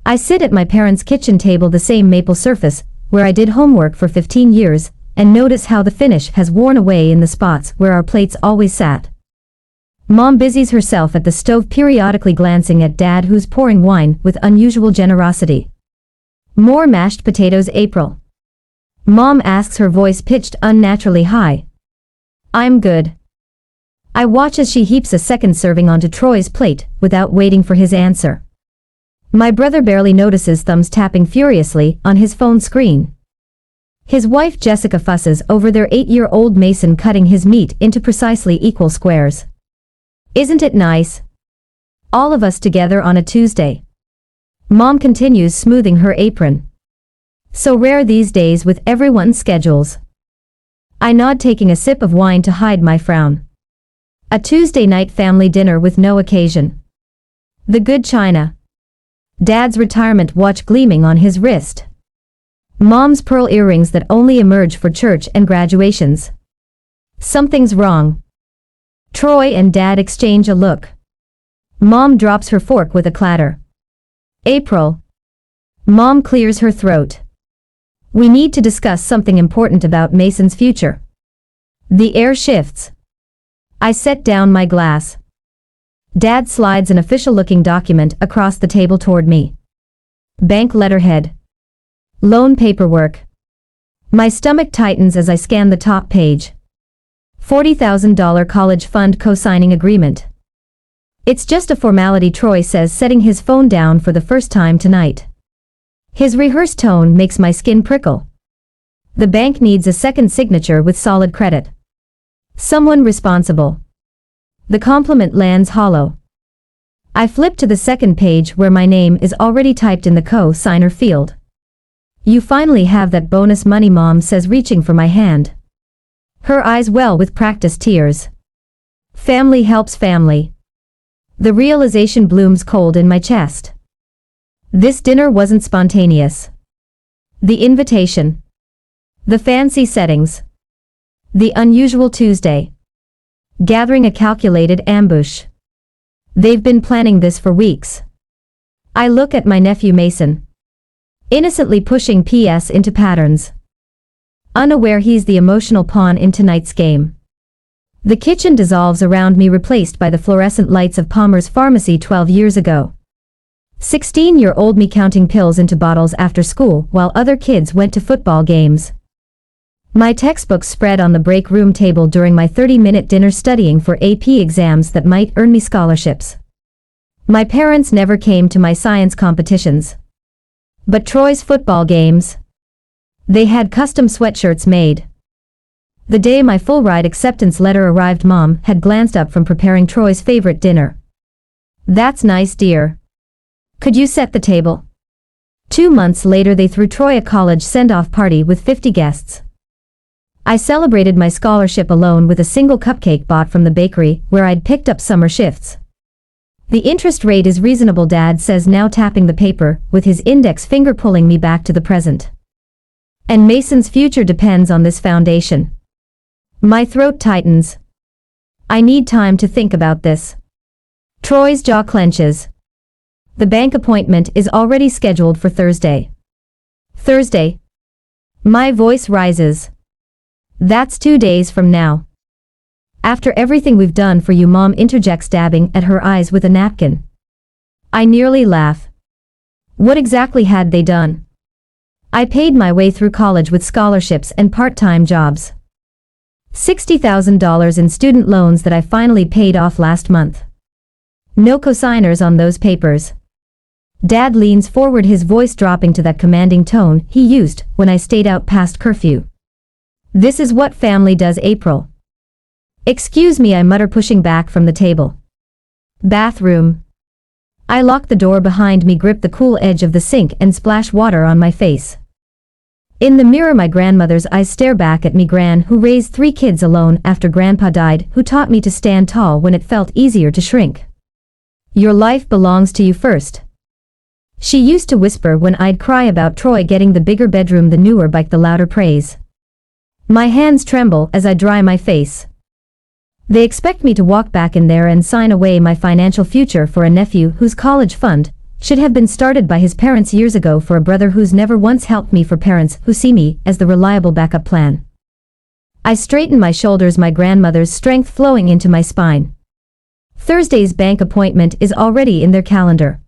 I sit at my parents' kitchen table, the same maple surface, where I did homework for 15 years, and notice how the finish has worn away in the spots where our plates always sat. Mom busies herself at the stove, periodically glancing at Dad, who's pouring wine with unusual generosity. More mashed potatoes, April? Mom asks, her voice pitched unnaturally high. I'm good. I watch as she heaps a second serving onto Troy's plate, without waiting for his answer. My brother barely notices, thumbs tapping furiously on his phone screen. His wife Jessica fusses over their 8-year-old Mason cutting his meat into precisely equal squares. Isn't it nice? All of us together on a Tuesday. Mom continues, smoothing her apron. So rare these days with everyone's schedules. I nod, taking a sip of wine to hide my frown. A Tuesday night family dinner with no occasion. The good china. Dad's retirement watch gleaming on his wrist. Mom's pearl earrings that only emerge for church and graduations. Something's wrong. Troy and Dad exchange a look. Mom drops her fork with a clatter. April. Mom clears her throat. We need to discuss something important about Mason's future. The air shifts. I set down my glass. Dad slides an official-looking document across the table toward me. Bank letterhead. Loan paperwork. My stomach tightens as I scan the top page. $40,000 college fund co-signing agreement. It's just a formality, Troy says, setting his phone down for the first time tonight. His rehearsed tone makes my skin prickle. The bank needs a second signature with solid credit. Someone responsible. The compliment lands hollow. I flip to the second page where my name is already typed in the co-signer field. You finally have that bonus money, Mom says, reaching for my hand. Her eyes well with practiced tears. Family helps family. The realization blooms cold in my chest. This dinner wasn't spontaneous. The invitation. The fancy settings. The unusual Tuesday. Gathering a calculated ambush. They've been planning this for weeks. I look at my nephew Mason. Innocently pushing PS into patterns. Unaware he's the emotional pawn in tonight's game. The kitchen dissolves around me, replaced by the fluorescent lights of Palmer's Pharmacy 12 years ago. 16-year-old me counting pills into bottles after school while other kids went to football games. My textbooks spread on the break room table during my 30-minute dinner, studying for AP exams that might earn me scholarships. My parents never came to my science competitions. But Troy's football games. They had custom sweatshirts made. The day my full ride acceptance letter arrived, Mom had glanced up from preparing Troy's favorite dinner. That's nice, dear. Could you set the table? 2 months later they threw Troy a college send-off party with 50 guests. I celebrated my scholarship alone with a single cupcake bought from the bakery where I'd picked up summer shifts. The interest rate is reasonable, Dad says, now tapping the paper with his index finger, pulling me back to the present. And Mason's future depends on this foundation. My throat tightens. I need time to think about this. Troy's jaw clenches. The bank appointment is already scheduled for Thursday. Thursday. My voice rises. That's 2 days from now. After everything we've done for you, Mom interjects, dabbing at her eyes with a napkin. I nearly laugh. What exactly had they done? I paid my way through college with scholarships and part-time jobs. $60,000 in student loans that I finally paid off last month. No cosigners on those papers. Dad leans forward, his voice dropping to that commanding tone he used when I stayed out past curfew. This is what family does, April. Excuse me, I mutter, pushing back from the table. Bathroom. I lock the door behind me, grip the cool edge of the sink, and splash water on my face. In the mirror, my grandmother's eyes stare back at me, Gran, who raised 3 kids alone after Grandpa died, who taught me to stand tall when it felt easier to shrink. Your life belongs to you first. She used to whisper when I'd cry about Troy getting the bigger bedroom, the newer bike, the louder praise. My hands tremble as I dry my face. They expect me to walk back in there and sign away my financial future for a nephew whose college fund Should have been started by his parents years ago for a brother who's never once helped me, for parents who see me as the reliable backup plan. I straighten my shoulders, my grandmother's strength flowing into my spine. Thursday's bank appointment is already in their calendar.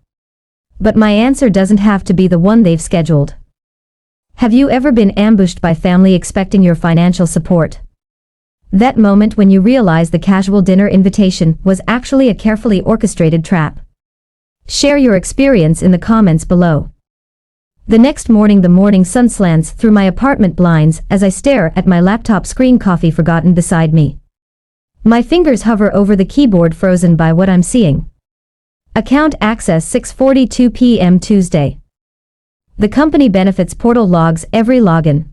But my answer doesn't have to be the one they've scheduled. Have you ever been ambushed by family expecting your financial support? That moment when you realize the casual dinner invitation was actually a carefully orchestrated trap. Share your experience in the comments below. The next morning, the morning sun slants through my apartment blinds as I stare at my laptop screen, coffee forgotten beside me. My fingers hover over the keyboard, frozen by what I'm seeing. Account access 6:42 p.m. Tuesday. The company benefits portal logs every login.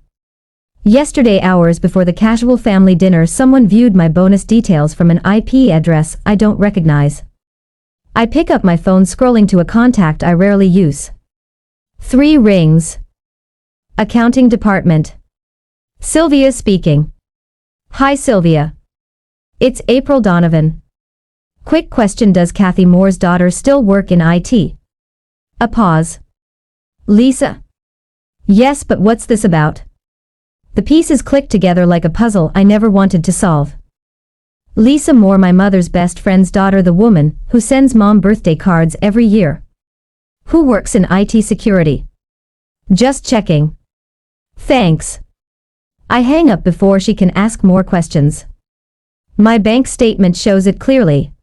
Yesterday, hours before the casual family dinner, someone viewed my bonus details from an IP address I don't recognize. I pick up my phone, scrolling to a contact I rarely use. 3 rings. Accounting department. Sylvia speaking. Hi Sylvia. It's April Donovan. Quick question, does Kathy Moore's daughter still work in IT? A pause. Lisa. Yes, but what's this about? The pieces click together like a puzzle I never wanted to solve. Lisa Moore, my mother's best friend's daughter, the woman who sends mom birthday cards every year. Who works in IT security? Just checking. Thanks. I hang up before she can ask more questions. My bank statement shows it clearly.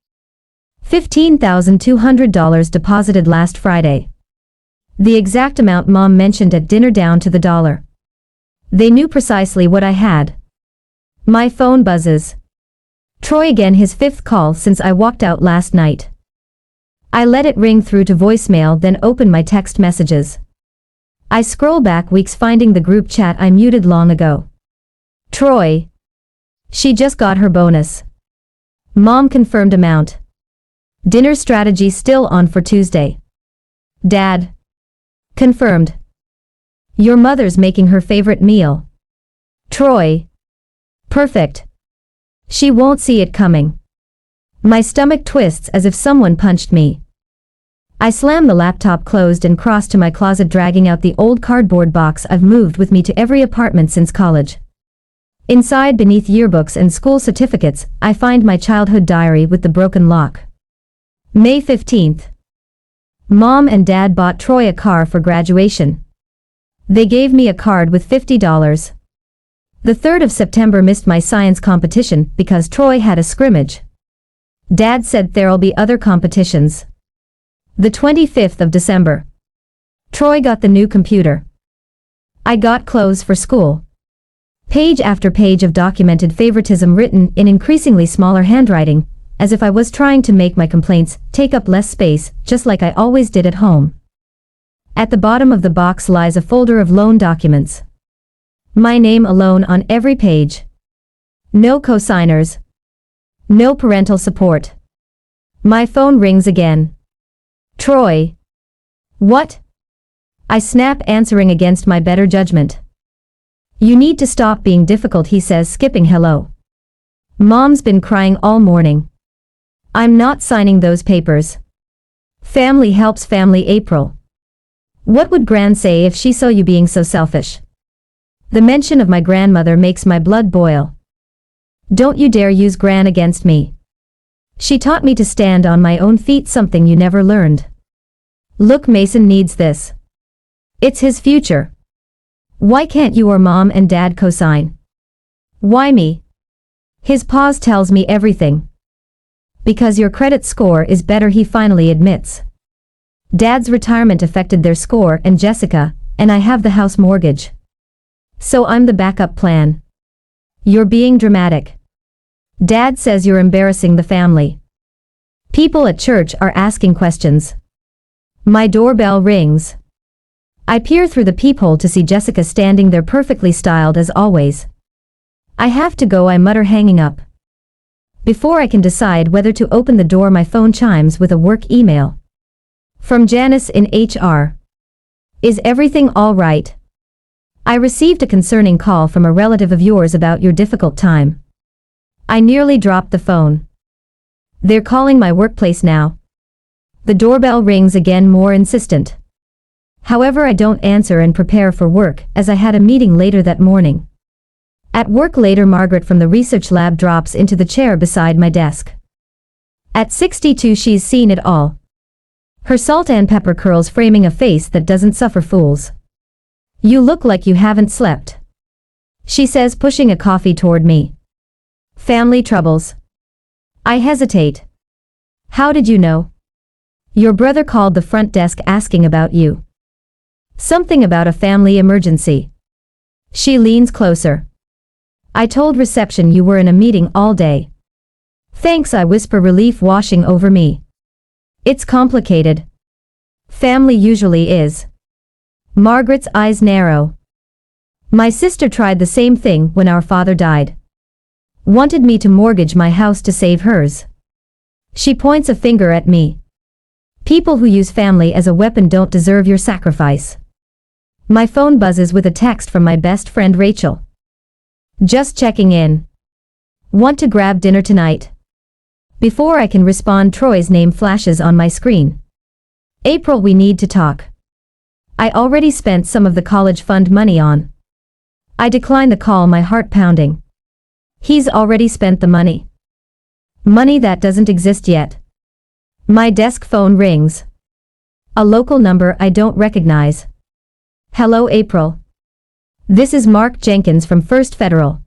$15,200 deposited last Friday. The exact amount mom mentioned at dinner, down to the dollar. They knew precisely what I had. My phone buzzes. Troy again, his 5th call since I walked out last night. I let it ring through to voicemail, then open my text messages. I scroll back weeks, finding the group chat I muted long ago. Troy. She just got her bonus. Mom confirmed amount. Dinner strategy still on for Tuesday. Dad. Confirmed. Your mother's making her favorite meal. Troy. Perfect. She won't see it coming. My stomach twists as if someone punched me. I slam the laptop closed and cross to my closet, dragging out the old cardboard box I've moved with me to every apartment since college. Inside, beneath yearbooks and school certificates, I find my childhood diary with the broken lock. May 15th. Mom and Dad bought Troy a car for graduation. They gave me a card with $50. The 3rd of September, missed my science competition because Troy had a scrimmage. Dad said there'll be other competitions. The 25th of December. Troy got the new computer. I got clothes for school. Page after page of documented favoritism written in increasingly smaller handwriting, as if I was trying to make my complaints take up less space, just like I always did at home. At the bottom of the box lies a folder of loan documents. My name alone on every page. No cosigners. No parental support. My phone rings again. Troy. What? I snap, answering against my better judgment. You need to stop being difficult, he says, skipping hello. Mom's been crying all morning. I'm not signing those papers. Family helps family, April. What would Gran say if she saw you being so selfish? The mention of my grandmother makes my blood boil. Don't you dare use Gran against me. She taught me to stand on my own feet, something you never learned. Look, Mason needs this. It's his future. Why can't you or Mom and Dad cosign? Why me? His pause tells me everything. Because your credit score is better, he finally admits. Dad's retirement affected their score and Jessica, and I have the house mortgage. So I'm the backup plan. You're being dramatic. Dad says you're embarrassing the family. People at church are asking questions. My doorbell rings. I peer through the peephole to see Jessica standing there, perfectly styled as always. I have to go, I mutter, hanging up. Before I can decide whether to open the door, my phone chimes with a work email. From Janice in HR. Is everything all right? I received a concerning call from a relative of yours about your difficult time. I nearly dropped the phone. They're calling my workplace now. The doorbell rings again, more insistent. However, I don't answer and prepare for work, as I had a meeting later that morning. At work later, Margaret from the research lab drops into the chair beside my desk. At 62, she's seen it all. Her salt and pepper curls framing a face that doesn't suffer fools. "You look like you haven't slept," she says, pushing a coffee toward me. "Family troubles?" I hesitate. "How did you know?" "Your brother called the front desk asking about you. Something about a family emergency." She leans closer. "I told reception you were in a meeting all day." "Thanks," I whisper, relief washing over me. "It's complicated. Family usually is." Margaret's eyes narrow. "My sister tried the same thing when our father died. Wanted me to mortgage my house to save hers." She points a finger at me. "People who use family as a weapon don't deserve your sacrifice." My phone buzzes with a text from my best friend Rachel. "Just checking in. Want to grab dinner tonight?" Before I can respond, Troy's name flashes on my screen. "April, we need to talk. I already spent some of the college fund money on." I decline the call, my heart pounding. He's already spent the money. Money that doesn't exist yet. My desk phone rings. A local number I don't recognize. "Hello, April. This is Mark Jenkins from First Federal.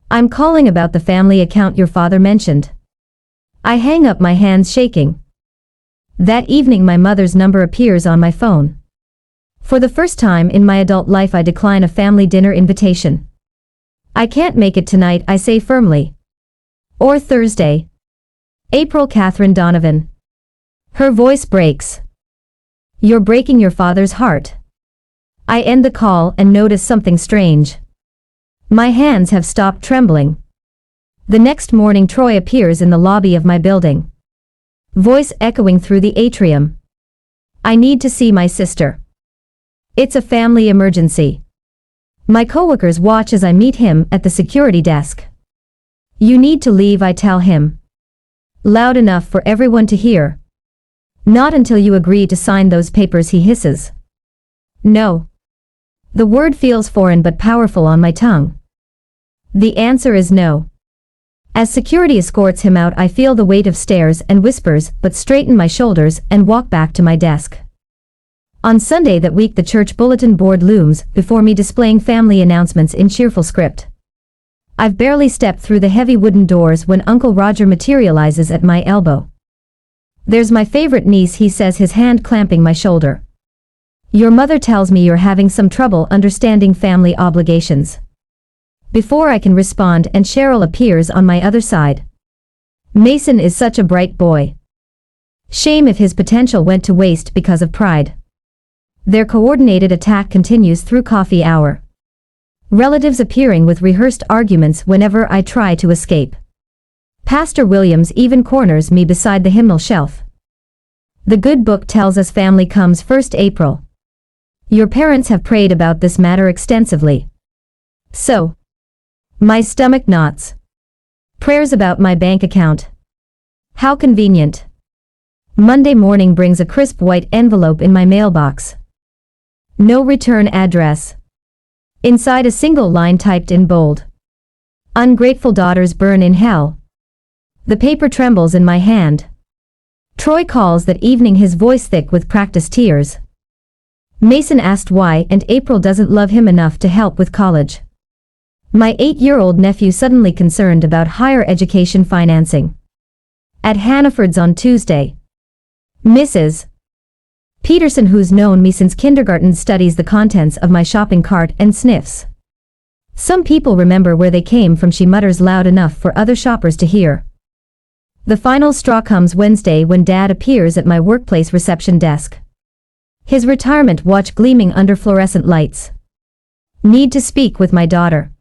I'm calling about the family account your father mentioned." I hang up, my hands shaking. That evening, my mother's number appears on my phone. For the first time in my adult life, I decline a family dinner invitation. "I can't make it tonight," I say firmly. "Or Thursday." "April, Catherine Donovan." Her voice breaks. "You're breaking your father's heart." I end the call and notice something strange. My hands have stopped trembling. The next morning, Troy appears in the lobby of my building. Voice echoing through the atrium. "I need to see my sister. It's a family emergency." My coworkers watch as I meet him at the security desk. "You need to leave," I tell him. Loud enough for everyone to hear. "Not until you agree to sign those papers," he hisses. "No." The word feels foreign but powerful on my tongue. The answer is no. As security escorts him out, I feel the weight of stares and whispers, but straighten my shoulders and walk back to my desk. On Sunday that week, the church bulletin board looms before me, displaying family announcements in cheerful script. I've barely stepped through the heavy wooden doors when Uncle Roger materializes at my elbow. "There's my favorite niece," he says, his hand clamping my shoulder. "Your mother tells me you're having some trouble understanding family obligations." Before I can respond, and Cheryl appears on my other side. "Mason is such a bright boy. Shame if his potential went to waste because of pride." Their coordinated attack continues through coffee hour. Relatives appearing with rehearsed arguments whenever I try to escape. Pastor Williams even corners me beside the hymnal shelf. The good book tells us family comes first, April. Your parents have prayed about this matter extensively. So. My stomach knots. Prayers about my bank account. How convenient. Monday morning brings a crisp white envelope in my mailbox. No return address. Inside, a single line typed in bold. "Ungrateful daughters burn in hell." The paper trembles in my hand. Troy calls that evening, his voice thick with practiced tears. Mason asked why, and April doesn't love him enough to help with college. My 8-year-old nephew suddenly concerned about higher education financing. At Hannaford's on Tuesday. Mrs. Peterson, who's known me since kindergarten, studies the contents of my shopping cart and sniffs. "Some people remember where they came from," she mutters loud enough for other shoppers to hear. The final straw comes Wednesday when Dad appears at my workplace reception desk. His retirement watch gleaming under fluorescent lights. "Need to speak with my daughter,"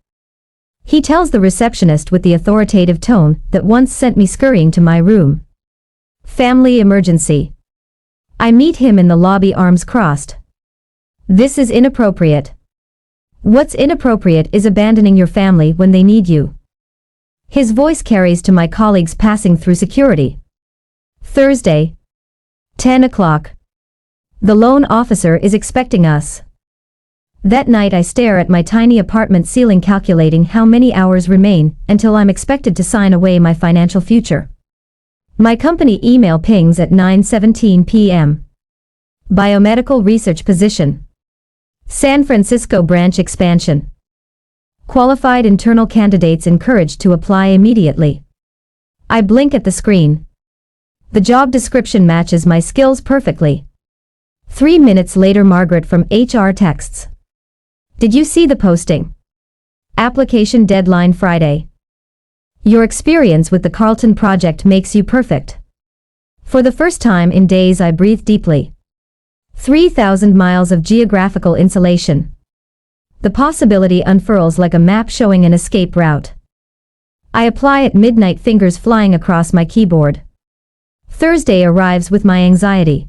he tells the receptionist with the authoritative tone that once sent me scurrying to my room. Family emergency. I meet him in the lobby, arms crossed. "This is inappropriate." "What's inappropriate is abandoning your family when they need you." His voice carries to my colleagues passing through security. Thursday. 10 o'clock. The loan officer is expecting us. That night I stare at my tiny apartment ceiling calculating how many hours remain until I'm expected to sign away my financial future. My company email pings at 9:17 p.m. Biomedical research position. San Francisco branch expansion. Qualified internal candidates encouraged to apply immediately. I blink at the screen. The job description matches my skills perfectly. 3 minutes later, Margaret from HR texts. Did you see the posting? Application deadline Friday. Your experience with the Carlton project makes you perfect. For the first time in days I breathe deeply. 3,000 miles of geographical insulation. The possibility unfurls like a map showing an escape route. I apply at midnight, fingers flying across my keyboard. Thursday arrives with my anxiety.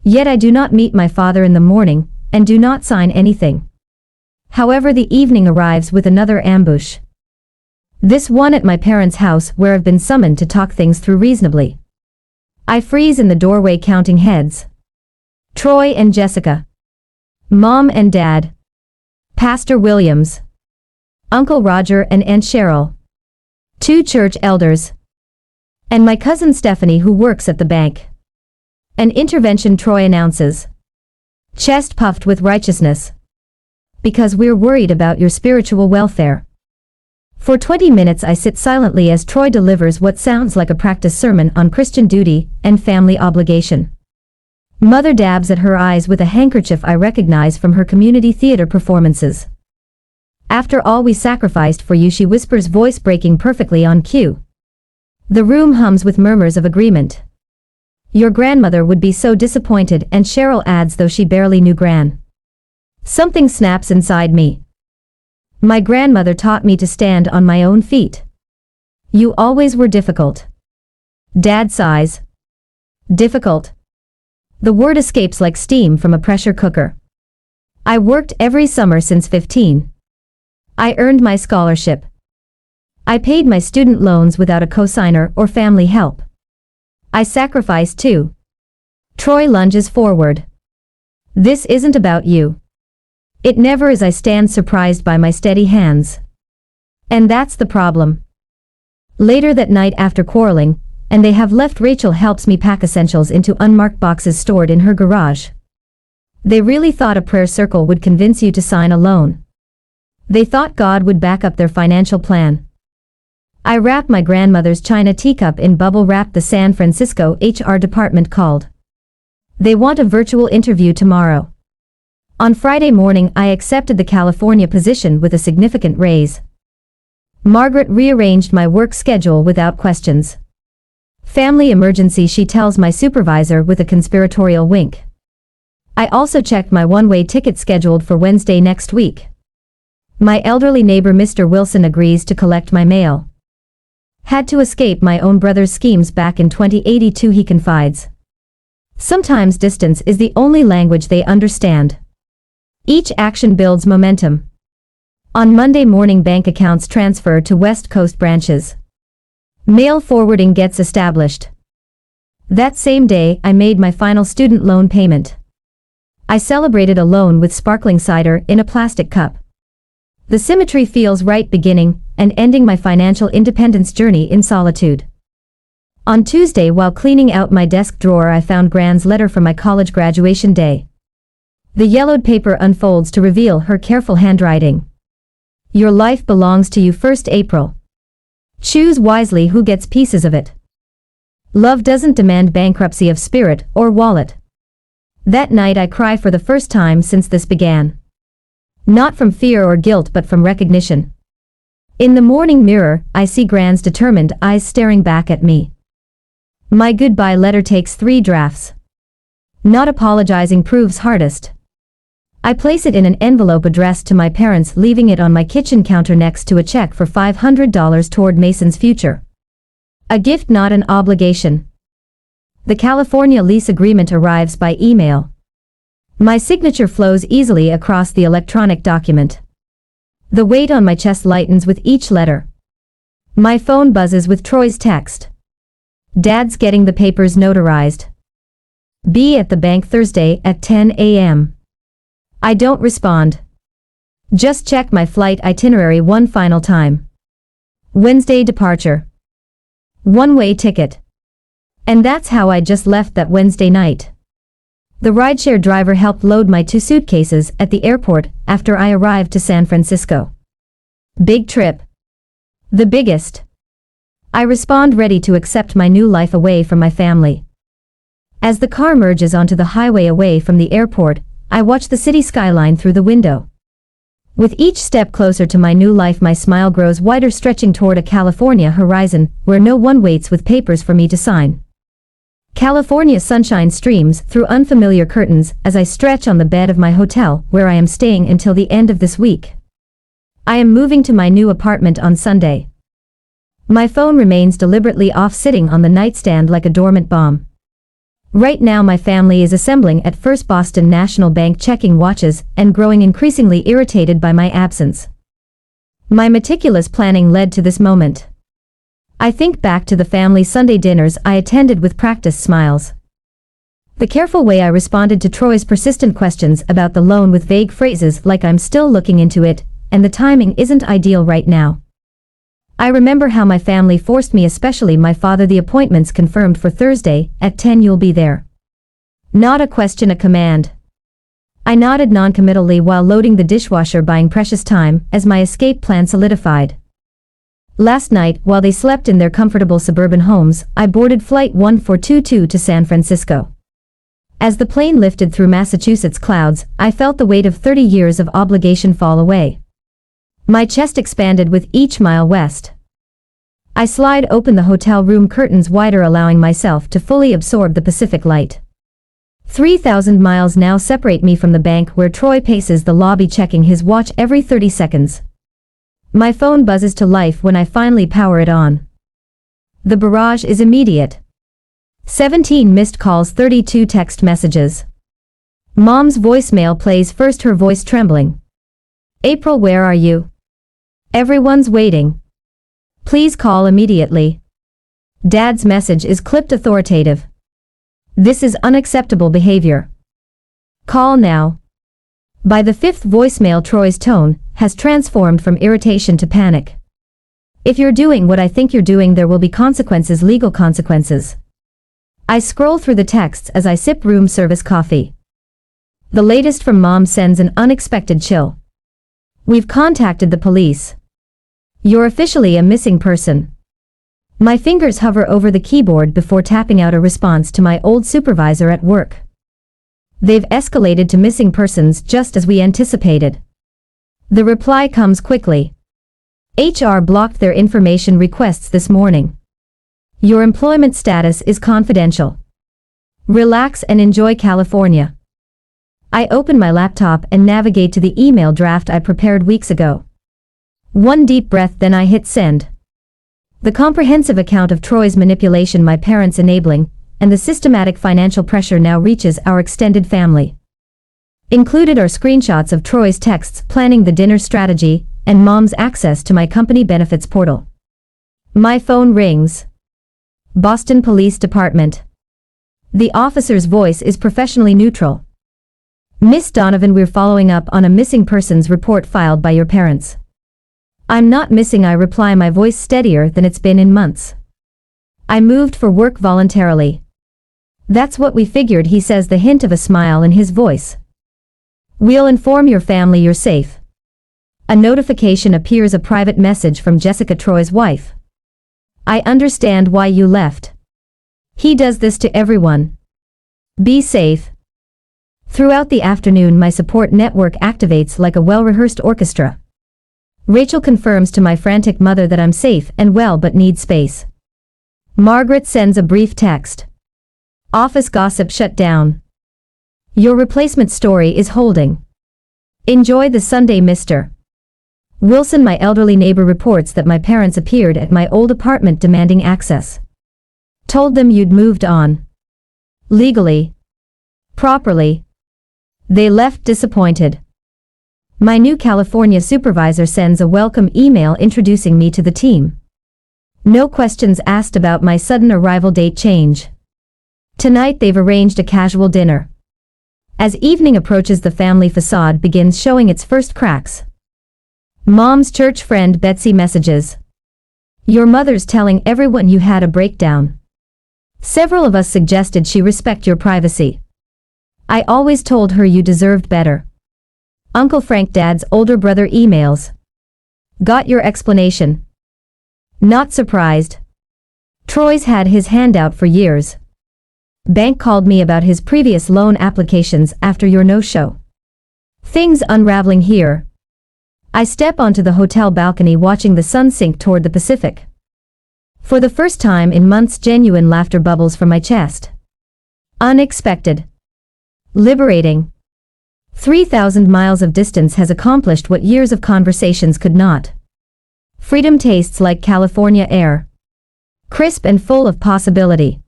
Yet I do not meet my father in the morning, and do not sign anything. However, the evening arrives with another ambush. This one at my parents' house, where I've been summoned to talk things through reasonably. I freeze in the doorway, counting heads. Troy and Jessica. Mom and Dad. Pastor Williams. Uncle Roger and Aunt Cheryl. 2 church elders. And my cousin Stephanie, who works at the bank. An intervention, Troy announces. Chest puffed with righteousness. Because we're worried about your spiritual welfare. For 20 minutes I sit silently as Troy delivers what sounds like a practice sermon on Christian duty and family obligation. Mother dabs at her eyes with a handkerchief I recognize from her community theater performances. After all we sacrificed for you, she whispers, voice breaking perfectly on cue. The room hums with murmurs of agreement. Your grandmother would be so disappointed, and Cheryl adds, though she barely knew Gran. Something snaps inside me. My grandmother taught me to stand on my own feet. You always were difficult. Dad sighs. Difficult. The word escapes like steam from a pressure cooker. I worked every summer since 15. I earned my scholarship. I paid my student loans without a cosigner or family help. I sacrificed too. Troy lunges forward. This isn't about you. It never is. I stand surprised by my steady hands. And that's the problem. Later that night, after quarreling, and they have left, Rachel helps me pack essentials into unmarked boxes stored in her garage. They really thought a prayer circle would convince you to sign a loan. They thought God would back up their financial plan. I wrap my grandmother's china teacup in bubble wrap. The San Francisco HR department called. They want a virtual interview tomorrow. On Friday morning I accepted the California position with a significant raise. Margaret rearranged my work schedule without questions. Family emergency, she tells my supervisor with a conspiratorial wink. I also checked my one-way ticket scheduled for Wednesday next week. My elderly neighbor Mr. Wilson agrees to collect my mail. Had to escape my own brother's schemes back in 2082, he confides. Sometimes distance is the only language they understand. Each action builds momentum. On Monday morning, bank accounts transfer to West Coast branches. Mail forwarding gets established. That same day, I made my final student loan payment. I celebrated a loan with sparkling cider in a plastic cup. The symmetry feels right, beginning and ending my financial independence journey in solitude. On Tuesday, while cleaning out my desk drawer, I found Gran's letter from my college graduation day. The yellowed paper unfolds to reveal her careful handwriting. Your life belongs to you, 1st April. Choose wisely who gets pieces of it. Love doesn't demand bankruptcy of spirit or wallet. That night I cry for the first time since this began. Not from fear or guilt, but from recognition. In the morning mirror, I see Gran's determined eyes staring back at me. My goodbye letter takes 3 drafts. Not apologizing proves hardest. I place it in an envelope addressed to my parents, leaving it on my kitchen counter next to a check for $500 toward Mason's future. A gift, not an obligation. The California lease agreement arrives by email. My signature flows easily across the electronic document. The weight on my chest lightens with each letter. My phone buzzes with Troy's text. Dad's getting the papers notarized. Be at the bank Thursday at 10 a.m. I don't respond. Just check my flight itinerary one final time. Wednesday departure. One-way ticket. And that's how I just left that Wednesday night. The rideshare driver helped load my 2 suitcases at the airport after I arrived to San Francisco. Big trip. The biggest. I respond ready to accept my new life away from my family. As the car merges onto the highway away from the airport, I watch the city skyline through the window. With each step closer to my new life, my smile grows wider, stretching toward a California horizon where no one waits with papers for me to sign. California sunshine streams through unfamiliar curtains as I stretch on the bed of my hotel where I am staying until the end of this week. I am moving to my new apartment on Sunday. My phone remains deliberately off, sitting on the nightstand like a dormant bomb. Right now my family is assembling at First Boston National Bank, checking watches and growing increasingly irritated by my absence. My meticulous planning led to this moment. I think back to the family Sunday dinners I attended with practiced smiles. The careful way I responded to Troy's persistent questions about the loan with vague phrases like "I'm still looking into it," and "the timing isn't ideal right now." I remember how my family forced me, especially my father. "The appointment's confirmed for Thursday at 10, you'll be there." Not a question, a command. I nodded noncommittally while loading the dishwasher, buying precious time as my escape plan solidified. Last night, while they slept in their comfortable suburban homes, I boarded Flight 1422 to San Francisco. As the plane lifted through Massachusetts clouds, I felt the weight of 30 years of obligation fall away. My chest expanded with each mile west. I slide open the hotel room curtains wider, allowing myself to fully absorb the Pacific light. 3,000 miles now separate me from the bank where Troy paces the lobby, checking his watch every 30 seconds. My phone buzzes to life when I finally power it on. The barrage is immediate. 17 missed calls, 32 text messages. Mom's voicemail plays first, her voice trembling. "April, where are you? Everyone's waiting. Please call immediately." Dad's message is clipped, authoritative. "This is unacceptable behavior. Call now." By the 5th voicemail, Troy's tone has transformed from irritation to panic. "If you're doing what I think you're doing, there will be consequences, legal consequences." I scroll through the texts as I sip room service coffee. The latest from Mom sends an unexpected chill. "We've contacted the police. You're officially a missing person." My fingers hover over the keyboard before tapping out a response to my old supervisor at work. "They've escalated to missing persons, just as we anticipated." The reply comes quickly. "HR blocked their information requests this morning. Your employment status is confidential. Relax and enjoy California." I open my laptop and navigate to the email draft I prepared weeks ago. One deep breath, then I hit send. The comprehensive account of Troy's manipulation, my parents' enabling, and the systematic financial pressure now reaches our extended family. Included are screenshots of Troy's texts planning the dinner strategy and Mom's access to my company benefits portal. My phone rings. Boston Police Department. The officer's voice is professionally neutral. "Miss Donovan, we're following up on a missing persons report filed by your parents." "I'm not missing," I reply, my voice steadier than it's been in months. "I moved for work voluntarily." "That's what we figured," he says, the hint of a smile in his voice. "We'll inform your family you're safe." A notification appears, a private message from Jessica, Troy's wife. "I understand why you left. He does this to everyone. Be safe." Throughout the afternoon, my support network activates like a well-rehearsed orchestra. Rachel confirms to my frantic mother that I'm safe and well but need space. Margaret sends a brief text. "Office gossip shut down. Your replacement story is holding. Enjoy the Sunday, Mr. Wilson." My elderly neighbor reports that my parents appeared at my old apartment demanding access. "Told them you'd moved on. Legally. Properly." They left disappointed. My new California supervisor sends a welcome email introducing me to the team. No questions asked about my sudden arrival date change. Tonight they've arranged a casual dinner. As evening approaches, the family facade begins showing its first cracks. Mom's church friend Betsy messages. Your mother's telling everyone you had a breakdown. Several of us suggested she respect your privacy. I always told her you deserved better. Uncle Frank, Dad's older brother, emails. Got your explanation. Not surprised. Troy's had his hand out for years. Bank called me about his previous loan applications after your no-show. Things unraveling here. I step onto the hotel balcony watching the sun sink toward the Pacific. For the first time in months, genuine laughter bubbles from my chest. Unexpected. Liberating. 3,000 miles of distance has accomplished what years of conversations could not. Freedom tastes like California air. Crisp and full of possibility.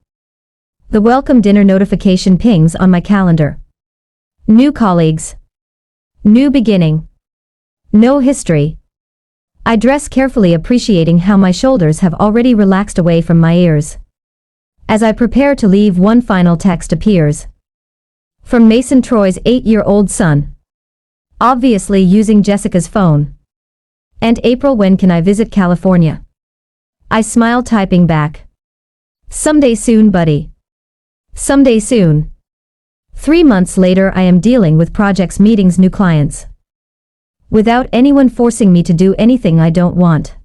The welcome dinner notification pings on my calendar. New colleagues. New beginning. No history. I dress carefully, appreciating how my shoulders have already relaxed away from my ears. As I prepare to leave, one final text appears. From Mason, Troy's 8-year-old son. Obviously using Jessica's phone. And April, when can I visit California? I smile, typing back. Someday soon, buddy. Someday soon. 3 months later, I am dealing with projects, meetings, new clients. Without anyone forcing me to do anything I don't want.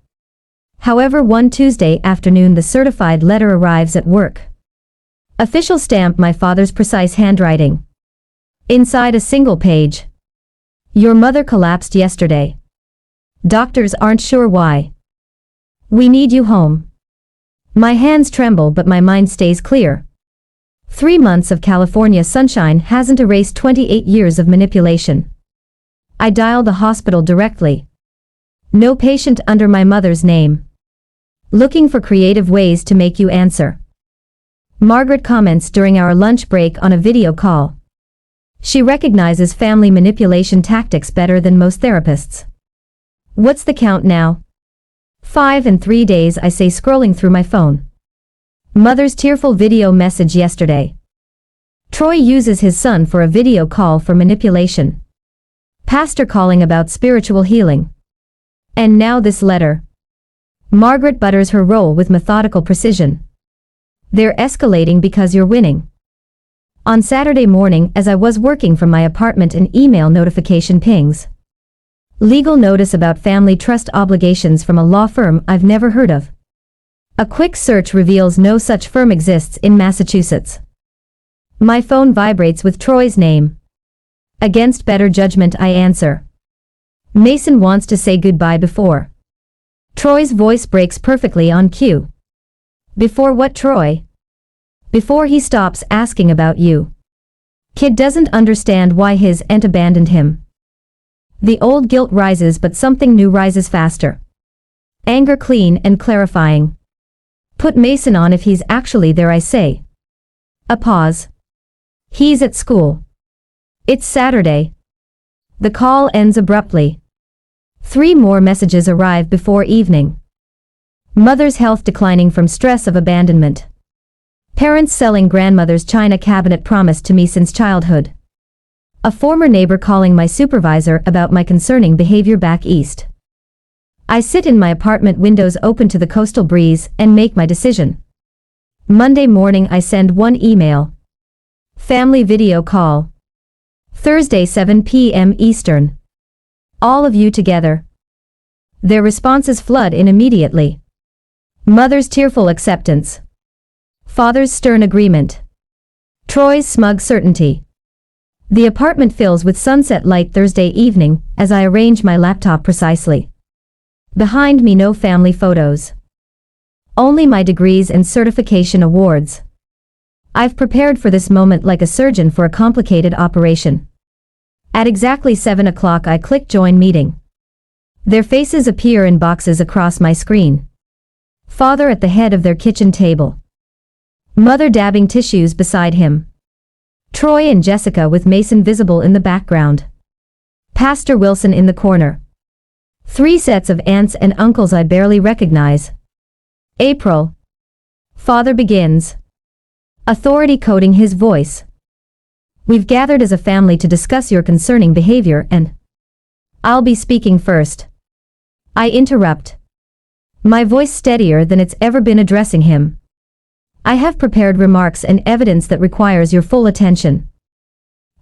However, one Tuesday afternoon, the certified letter arrives at work. Official stamp, my father's precise handwriting. Inside, a single page. Your mother collapsed yesterday. Doctors aren't sure why. We need you home. My hands tremble, but my mind stays clear. 3 months of California sunshine hasn't erased 28 years of manipulation. I dial the hospital directly. No patient under my mother's name. Looking for creative ways to make you answer. Margaret comments during our lunch break on a video call. She recognizes family manipulation tactics better than most therapists. What's the count now? 5 and 3 days, I say, scrolling through my phone. Mother's tearful video message yesterday. Troy uses his son for a video call for manipulation. Pastor calling about spiritual healing. And now this letter. Margaret butters her roll with methodical precision. They're escalating because you're winning. On Saturday morning, as I was working from my apartment, an email notification pings. Legal notice about family trust obligations from a law firm I've never heard of. A quick search reveals no such firm exists in Massachusetts. My phone vibrates with Troy's name. Against better judgment, I answer. Mason wants to say goodbye before. Troy's voice breaks perfectly on cue. Before what, Troy? Before he stops asking about you. Kid doesn't understand why his aunt abandoned him. The old guilt rises, but something new rises faster. Anger, clean and clarifying. Put Mason on if he's actually there, I say. A pause. He's at school. It's Saturday. The call ends abruptly. 3 more messages arrive before evening. Mother's health declining from stress of abandonment. Parents selling grandmother's china cabinet promised to me since childhood. A former neighbor calling my supervisor about my concerning behavior back east. I sit in my apartment, windows open to the coastal breeze, and make my decision. Monday morning, I send one email. Family video call. Thursday, 7 p.m. Eastern. All of you together. Their responses flood in immediately. Mother's tearful acceptance. Father's stern agreement. Troy's smug certainty. The apartment fills with sunset light Thursday evening as I arrange my laptop precisely. Behind me, no family photos. Only my degrees and certification awards. I've prepared for this moment like a surgeon for a complicated operation. At exactly 7 o'clock, I click join meeting. Their faces appear in boxes across my screen. Father at the head of their kitchen table. Mother dabbing tissues beside him. Troy and Jessica with Mason visible in the background. Pastor Wilson in the corner. 3 sets of aunts and uncles I barely recognize. April. Father begins. Authority coding his voice. We've gathered as a family to discuss your concerning behavior and I'll be speaking first. I interrupt. My voice steadier than it's ever been addressing him. I have prepared remarks and evidence that requires your full attention.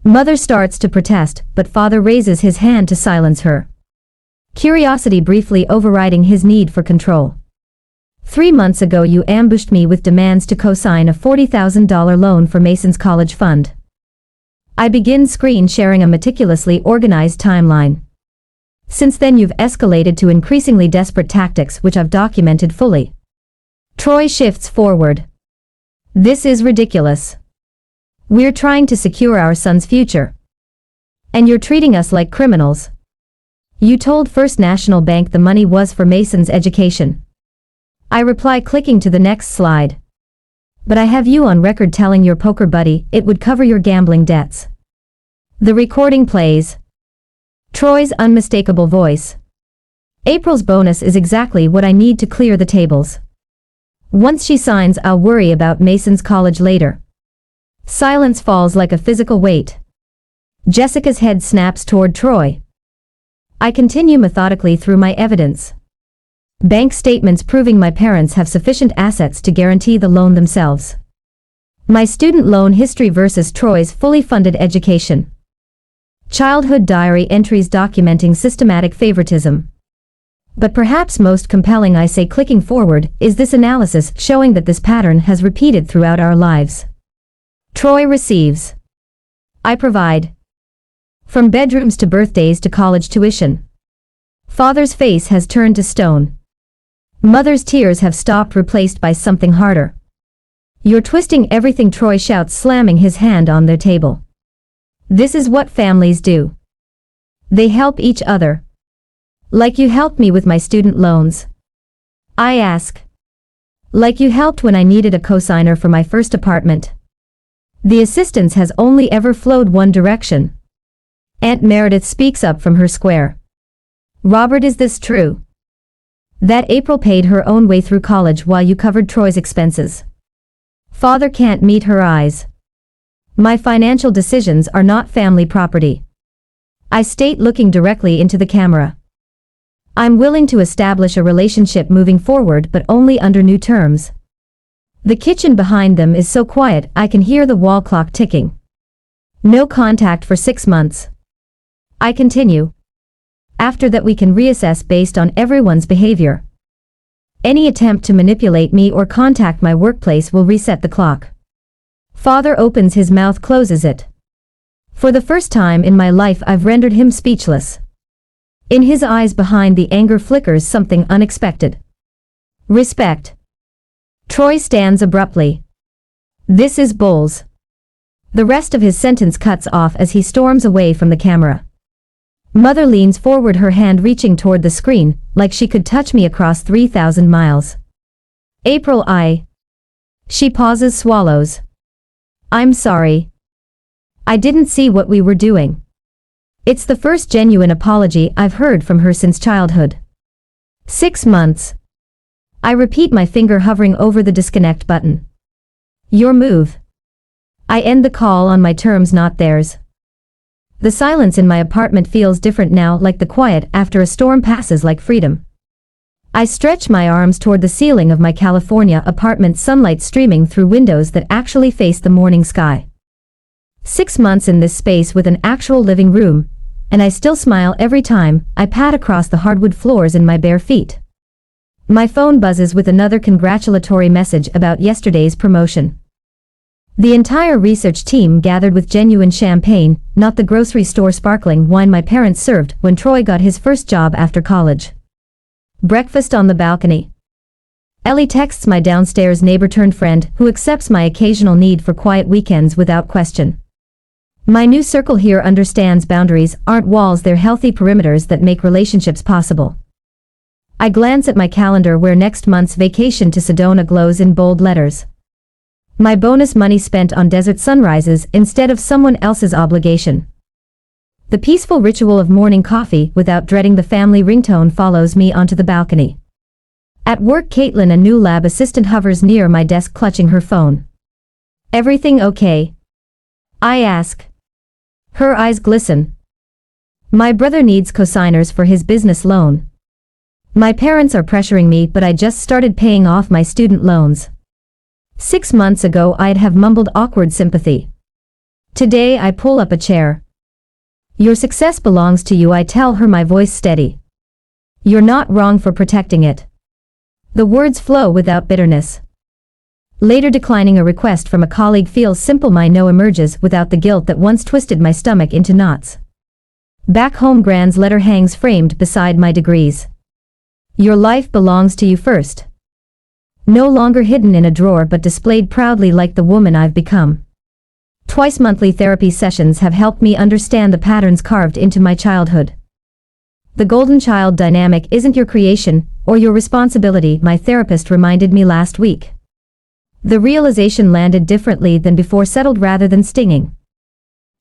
Mother starts to protest, but father raises his hand to silence her. Curiosity briefly overriding his need for control. 3 months ago you ambushed me with demands to cosign a $40,000 loan for Mason's college fund. I begin screen sharing a meticulously organized timeline. Since then you've escalated to increasingly desperate tactics which I've documented fully. Troy shifts forward. This is ridiculous. We're trying to secure our son's future. And you're treating us like criminals. You told First National Bank the money was for Mason's education. I reply clicking to the next slide. But I have you on record telling your poker buddy it would cover your gambling debts. The recording plays. Troy's unmistakable voice. April's bonus is exactly what I need to clear the tables. Once she signs, I'll worry about Mason's college later. Silence falls like a physical weight. Jessica's head snaps toward Troy. I continue methodically through my evidence. Bank statements proving my parents have sufficient assets to guarantee the loan themselves. My student loan history versus Troy's fully funded education. Childhood diary entries documenting systematic favoritism. But perhaps most compelling, I say clicking forward, is this analysis showing that this pattern has repeated throughout our lives. Troy receives. I provide. From bedrooms to birthdays to college tuition. Father's face has turned to stone. Mother's tears have stopped, replaced by something harder. You're twisting everything, Troy shouts, slamming his hand on their table. This is what families do. They help each other. Like you helped me with my student loans. I ask. Like you helped when I needed a cosigner for my first apartment. The assistance has only ever flowed one direction. Aunt Meredith speaks up from her square. Robert, is this true? That April paid her own way through college while you covered Troy's expenses? Father can't meet her eyes. My financial decisions are not family property. I state, looking directly into the camera. I'm willing to establish a relationship moving forward, but only under new terms. The kitchen behind them is so quiet I can hear the wall clock ticking. No contact for 6 months. I continue. After that we can reassess based on everyone's behavior. Any attempt to manipulate me or contact my workplace will reset the clock. Father opens his mouth, closes it. For the first time in my life I've rendered him speechless. In his eyes behind the anger flickers something unexpected. Respect. Troy stands abruptly. This is bulls. The rest of his sentence cuts off as he storms away from the camera. Mother leans forward, her hand reaching toward the screen, like she could touch me across 3,000 miles. April, She pauses, swallows. I'm sorry. I didn't see what we were doing. It's the first genuine apology I've heard from her since childhood. 6 months. I repeat, my finger hovering over the disconnect button. Your move. I end the call on my terms, not theirs. The silence in my apartment feels different now, like the quiet after a storm passes, like freedom. I stretch my arms toward the ceiling of my California apartment, sunlight streaming through windows that actually face the morning sky. 6 months in this space with an actual living room, and I still smile every time I pad across the hardwood floors in my bare feet. My phone buzzes with another congratulatory message about yesterday's promotion. The entire research team gathered with genuine champagne, not the grocery store sparkling wine my parents served when Troy got his first job after college. Breakfast on the balcony. Ellie texts my downstairs neighbor turned friend who accepts my occasional need for quiet weekends without question. My new circle here understands boundaries aren't walls, they're healthy perimeters that make relationships possible. I glance at my calendar where next month's vacation to Sedona glows in bold letters. My bonus money spent on desert sunrises instead of someone else's obligation. The peaceful ritual of morning coffee without dreading the family ringtone follows me onto the balcony. At work, Caitlin, a new lab assistant, hovers near my desk clutching her phone. Everything okay? I ask. Her eyes glisten. My brother needs cosigners for his business loan. My parents are pressuring me, but I just started paying off my student loans. 6 months ago I'd have mumbled awkward sympathy. Today I pull up a chair. Your success belongs to you, I tell her, my voice steady. You're not wrong for protecting it. The words flow without bitterness. Later, declining a request from a colleague feels simple. My no emerges without the guilt that once twisted my stomach into knots. Back home, Grand's letter hangs framed beside my degrees. Your life belongs to you first. No longer hidden in a drawer but displayed proudly like the woman I've become. Twice monthly therapy sessions have helped me understand the patterns carved into my childhood. The golden child dynamic isn't your creation or your responsibility, my therapist reminded me last week. The realization landed differently than before, settled rather than stinging.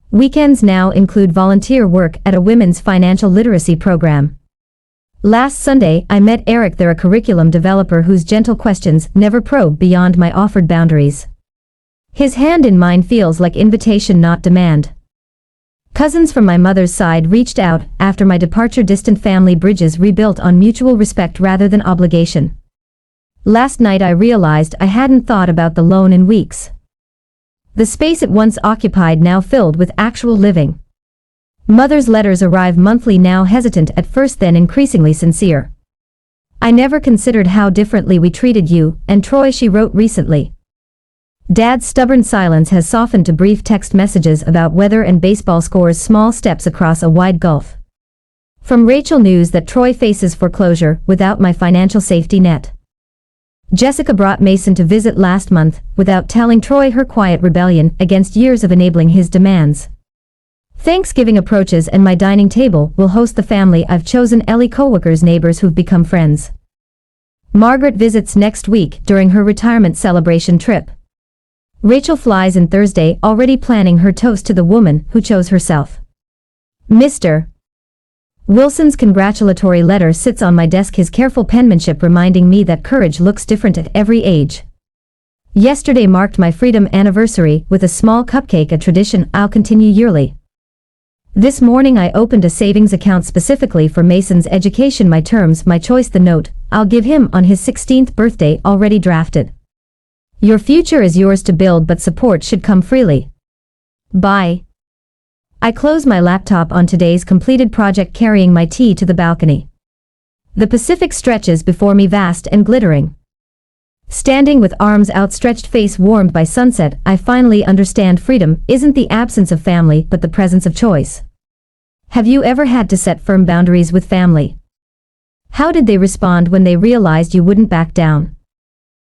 Weekends now include volunteer work at a women's financial literacy program. Last Sunday, I met Eric. They're a curriculum developer whose gentle questions never probe beyond my offered boundaries. His hand in mine feels like invitation, not demand. Cousins from my mother's side reached out after my departure, distant family bridges rebuilt on mutual respect rather than obligation. Last night I realized I hadn't thought about the loan in weeks. The space it once occupied now filled with actual living. Mother's letters arrive monthly, now hesitant at first, then increasingly sincere. I never considered how differently we treated you and Troy, she wrote recently. Dad's stubborn silence has softened to brief text messages about weather and baseball scores, small steps across a wide gulf. From Rachel, news that Troy faces foreclosure without my financial safety net. Jessica brought Mason to visit last month without telling Troy her quiet rebellion against years of enabling his demands. Thanksgiving approaches and my dining table will host the family I've chosen, Ellie, coworkers, neighbors who've become friends. Margaret visits next week during her retirement celebration trip. Rachel flies in Thursday, already planning her toast to the woman who chose herself. Mr. Wilson's congratulatory letter sits on my desk, his careful penmanship reminding me that courage looks different at every age. Yesterday marked my freedom anniversary with a small cupcake, a tradition I'll continue yearly. This morning I opened a savings account specifically for Mason's education, my terms, my choice, the note I'll give him on his 16th birthday already drafted. Your future is yours to build, but support should come freely. Bye. I close my laptop on today's completed project, carrying my tea to the balcony. The Pacific stretches before me, vast and glittering. Standing with arms outstretched, face warmed by sunset, I finally understand freedom isn't the absence of family but the presence of choice. Have you ever had to set firm boundaries with family? How did they respond when they realized you wouldn't back down?